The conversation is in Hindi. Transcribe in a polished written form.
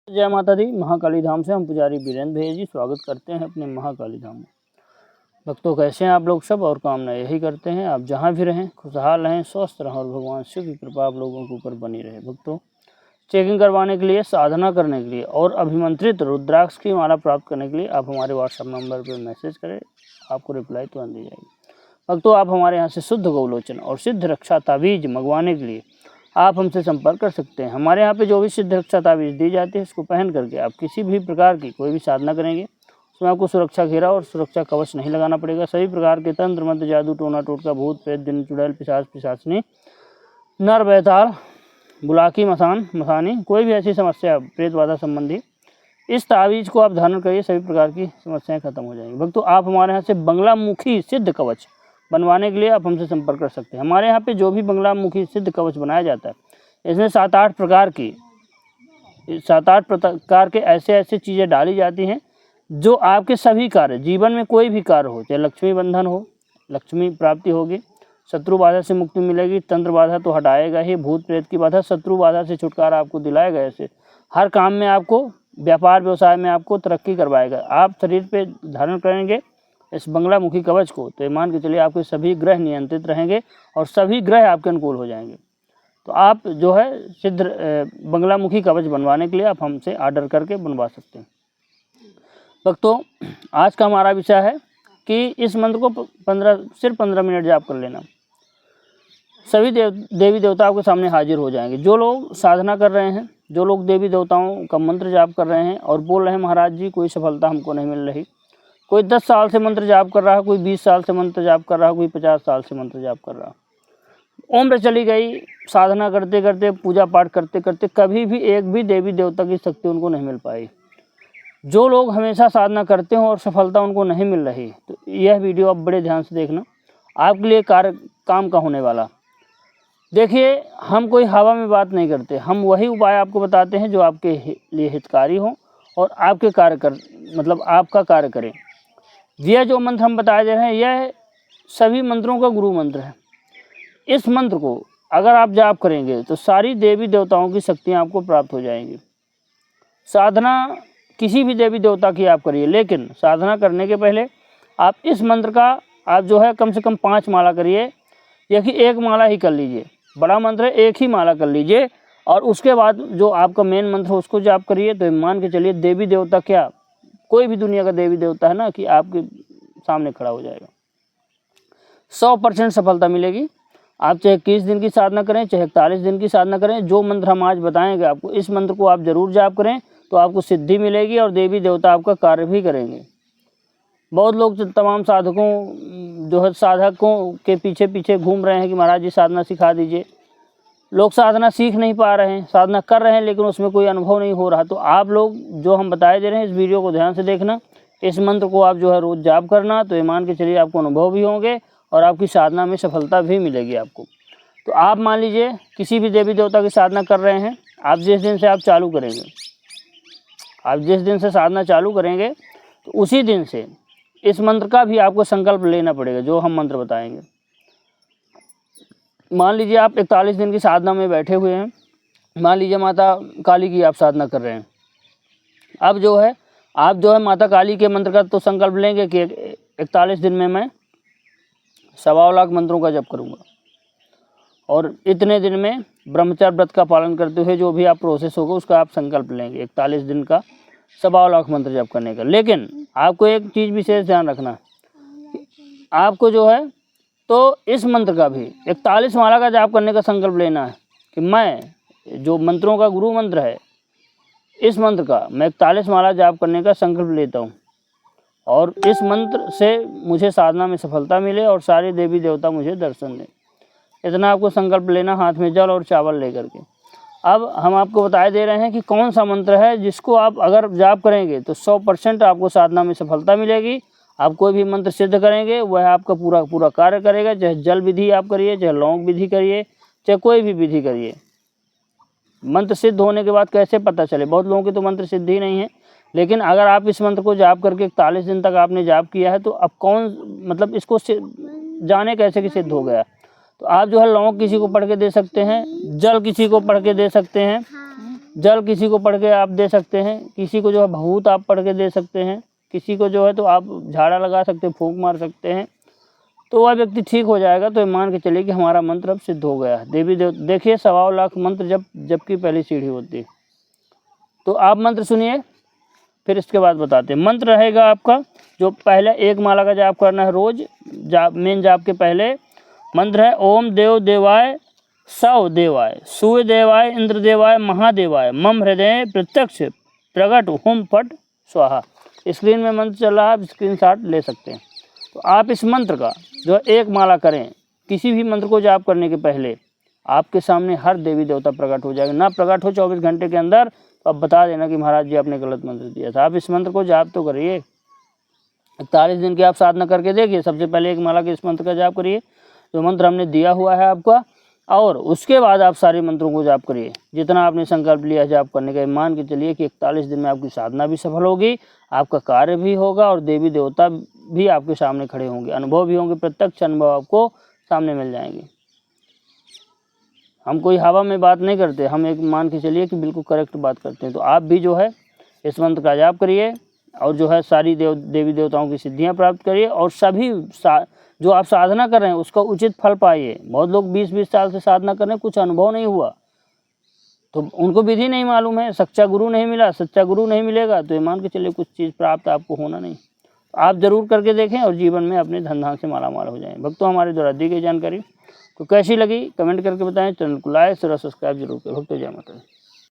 जय माता दी। महाकाली धाम से हम पुजारी वीरेंद्र भैया जी स्वागत करते हैं अपने महाकाली धाम में। भक्तों, कैसे हैं आप लोग सब? और कामना यही करते हैं आप जहां भी रहें खुशहाल रहें, स्वस्थ रहें और भगवान शिव की कृपा आप लोगों के ऊपर बनी रहे। भक्तों, चेकिंग करवाने के लिए, साधना करने के लिए और अभिमंत्रित रुद्राक्ष की माला प्राप्त करने के लिए आप हमारे व्हाट्सएप नंबर पर मैसेज करें, आपको रिप्लाई तुरंत दी जाएगी। भक्तों, आप हमारे यहाँ से शुद्ध गौलोचन और सिद्ध रक्षा ताबीज मंगवाने के लिए आप हमसे संपर्क कर सकते हैं। हमारे यहाँ पे जो भी सिद्ध रक्षा ताबीज़ दी जाती है, इसको पहन करके आप किसी भी प्रकार की कोई भी साधना करेंगे, उसमें आपको सुरक्षा घेरा और सुरक्षा कवच नहीं लगाना पड़ेगा। सभी प्रकार के तंत्र मंत्र, जादू टोना टोटका, भूत प्रेत, दिन चुड़ैल, पिशाच पिशाचनी, नर बैताल, बुलाकी, मसानी, कोई भी ऐसी समस्या प्रेत बाधा संबंधी, इस ताबीज़ को आप धारण करिए, सभी प्रकार की समस्याएँ खत्म हो जाएंगी। भक्तों, आप हमारे यहाँ से बंगलामुखी सिद्ध कवच बनवाने के लिए आप हमसे संपर्क कर सकते हैं। हमारे यहाँ पे जो भी बंगलामुखी सिद्ध कवच बनाया जाता है, इसमें 7-8 प्रकार के ऐसे चीज़ें डाली जाती हैं जो आपके सभी कार्य, जीवन में कोई भी कार्य हो, चाहे लक्ष्मी बंधन हो, लक्ष्मी प्राप्ति होगी, शत्रु बाधा से मुक्ति मिलेगी, तंत्र बाधा तो हटाएगा ही, भूत प्रेत की बाधा, शत्रु बाधा से छुटकारा आपको दिलाएगा। ऐसे हर काम में आपको, व्यापार व्यवसाय में आपको तरक्की करवाएगा। आप शरीर पे धारण करेंगे इस बंगलामुखी कवच को, तो मान के चलिए आपके सभी ग्रह नियंत्रित रहेंगे और सभी ग्रह आपके अनुकूल हो जाएंगे। तो आप जो है सिद्ध बंगलामुखी कवच बनवाने के लिए आप हमसे ऑर्डर करके बनवा सकते हैं। भक्तों, आज का हमारा विषय है कि इस मंत्र को सिर्फ 15 मिनट जाप कर लेना। सभी देवी देवता आपके सामने हाजिर हो जाएंगे। जो लोग साधना कर रहे हैं, जो लोग देवी देवताओं का मंत्र जाप कर रहे हैं और बोल रहे हैं महाराज जी कोई सफलता हमको नहीं मिल रही, कोई 10 साल से मंत्र जाप कर रहा है, कोई 20 साल से मंत्र जाप कर रहा है, कोई 50 साल से मंत्र जाप कर रहा है, उम्र चली गई, साधना करते करते, पूजा पाठ करते करते कभी भी एक भी देवी देवता की शक्ति उनको नहीं मिल पाई। जो लोग हमेशा साधना करते हो और सफलता उनको नहीं मिल रही, तो यह वीडियो आप बड़े ध्यान से देखना, आपके लिए काम का होने वाला। देखिए, हम कोई हवा में बात नहीं करते, हम वही उपाय आपको बताते हैं जो आपके लिए हितकारी हो और आपके आपका कार्य करें। यह जो मंत्र हम बताए दे रहे हैं, यह सभी मंत्रों का गुरु मंत्र है। इस मंत्र को अगर आप जाप करेंगे तो सारी देवी देवताओं की शक्तियां आपको प्राप्त हो जाएंगी। साधना किसी भी देवी देवता की आप करिए, लेकिन साधना करने के पहले आप इस मंत्र का आप जो है कम से कम 5 माला करिए, या कि 1 माला ही कर लीजिए। बड़ा मंत्र है, 1 ही माला कर लीजिए और उसके बाद जो आपका मेन मंत्र है उसको जाप करिए। तो मान के चलिए देवी देवता, क्या कोई भी दुनिया का देवी देवता है ना, कि आपके सामने खड़ा हो जाएगा। 100% सफलता मिलेगी। आप चाहे 21 दिन की साधना करें, चाहे 41 दिन की साधना करें, जो मंत्र हम आज बताएंगे आपको, इस मंत्र को आप जरूर जाप करें तो आपको सिद्धि मिलेगी और देवी देवता आपका कार्य भी करेंगे। बहुत लोग तमाम साधकों के पीछे पीछे घूम रहे हैं कि महाराज जी साधना सिखा दीजिए। लोग साधना सीख नहीं पा रहे हैं, साधना कर रहे हैं लेकिन उसमें कोई अनुभव नहीं हो रहा। तो आप लोग जो हम बताए दे रहे हैं, इस वीडियो को ध्यान से देखना, इस मंत्र को आप जो है रोज़ जाप करना, तो ईमान के चलिए आपको अनुभव भी होंगे और आपकी साधना में सफलता भी मिलेगी आपको। तो आप मान लीजिए किसी भी देवी देवता की साधना कर रहे हैं, आप जिस दिन से साधना चालू करेंगे तो उसी दिन से इस मंत्र का भी आपको संकल्प लेना पड़ेगा, जो हम मंत्र बताएंगे। मान लीजिए आप 41 दिन की साधना में बैठे हुए हैं, मान लीजिए माता काली की आप साधना कर रहे हैं। अब जो है आप जो है माता काली के मंत्र का तो संकल्प लेंगे कि 41 दिन में मैं 1.25 लाख मंत्रों का जप करूँगा और इतने दिन में ब्रह्मचर्य व्रत का पालन करते हुए जो भी आप प्रोसेस होगा उसका आप संकल्प लेंगे 41 दिन का 1.25 लाख मंत्र जप करने का। लेकिन आपको एक चीज़ विशेष ध्यान रखना, आपको जो है तो इस मंत्र का भी 41 माला का जाप करने का संकल्प लेना है कि मैं, जो मंत्रों का गुरु मंत्र है, इस मंत्र का मैं 41 माला जाप करने का संकल्प लेता हूँ और इस मंत्र से मुझे साधना में सफलता मिले और सारे देवी देवता मुझे दर्शन दें। इतना आपको संकल्प लेना, हाथ में जल और चावल लेकर के। अब हम आपको बताए दे रहे हैं कि कौन सा मंत्र है जिसको आप अगर जाप करेंगे तो 100% आपको साधना में सफलता मिलेगी। आप कोई भी मंत्र सिद्ध करेंगे वह आपका पूरा कार्य करेगा, चाहे जल विधि आप करिए, चाहे लौंग विधि करिए, चाहे कोई भी विधि करिए। मंत्र सिद्ध होने के बाद कैसे पता चले? बहुत लोगों के तो मंत्र सिद्ध ही नहीं है, लेकिन अगर आप इस मंत्र को जाप करके 41 दिन तक आपने जाप किया है तो अब इसको जाने कैसे कि सिद्ध हो गया। तो आप जो है लौंग किसी को पढ़ के दे सकते हैं, जल किसी को पढ़ के दे सकते हैं, जल किसी को पढ़ के आप दे सकते हैं, किसी को जो है भभूत आप पढ़ के दे सकते हैं, किसी को जो है तो आप झाड़ा लगा सकते हैं, फूंक मार सकते हैं, तो वह व्यक्ति ठीक हो जाएगा। तो मान के चलिए कि हमारा मंत्र अब सिद्ध हो गया है। देवी देव देखिए 1.25 लाख मंत्र जबकि पहली सीढ़ी होती है। तो आप मंत्र सुनिए, फिर इसके बाद बताते हैं। मंत्र रहेगा आपका जो पहले 1 माला का जाप करना है रोज। मेन जाप के पहले मंत्र है ओम देव देवाय सव देवाय सूर्य देवाय इंद्र देवाय महादेवाय मम हृदय प्रत्यक्ष प्रगट हुम फट स्वाहा। स्क्रीन में मंत्र चल रहा है, आप स्क्रीनशॉट ले सकते हैं। तो आप इस मंत्र का जो 1 माला करें, किसी भी मंत्र को जाप करने के पहले आपके सामने हर देवी देवता प्रकट हो जाएगा। ना प्रकट हो 24 घंटे के अंदर तो आप बता देना कि महाराज जी आपने गलत मंत्र दिया था। आप इस मंत्र को जाप तो करिए, 41 दिन की आप साधना करके देखिए। सबसे पहले 1 माला के इस मंत्र का जाप करिए जो मंत्र हमने दिया हुआ है आपका, और उसके बाद आप सारे मंत्रों को जाप करिए जितना आपने संकल्प लिया जाप करने का। मान के चलिए कि 41 दिन में आपकी साधना भी सफल होगी, आपका कार्य भी होगा और देवी देवता भी आपके सामने खड़े होंगे, अनुभव भी होंगे, प्रत्यक्ष अनुभव आपको सामने मिल जाएंगे। हम कोई हवा में बात नहीं करते, हम एक मान के चलिए कि बिल्कुल करेक्ट बात करते हैं। तो आप भी जो है इस मंत्र का जाप करिए और जो है सारी देवी देवताओं की सिद्धियां प्राप्त करिए, और सभी जो आप साधना कर रहे हैं उसका उचित फल पाइए। बहुत लोग 20-20 साल से साधना कर रहे हैं, कुछ अनुभव नहीं हुआ, तो उनको विधि नहीं मालूम है, सच्चा गुरु नहीं मिला, सच्चा गुरु नहीं मिलेगा तो ये मान के चलिए कुछ चीज़ प्राप्त आपको होना नहीं। आप जरूर करके देखें और जीवन में अपने धन धान से मालामाल हो जाएं। भक्तों, हमारे द्वारा दी गई जानकारी तो कैसी लगी कमेंट करके बताएं। चैनल को लाइक और सब्सक्राइब जरूर करें। भक्तों, जय माता दी।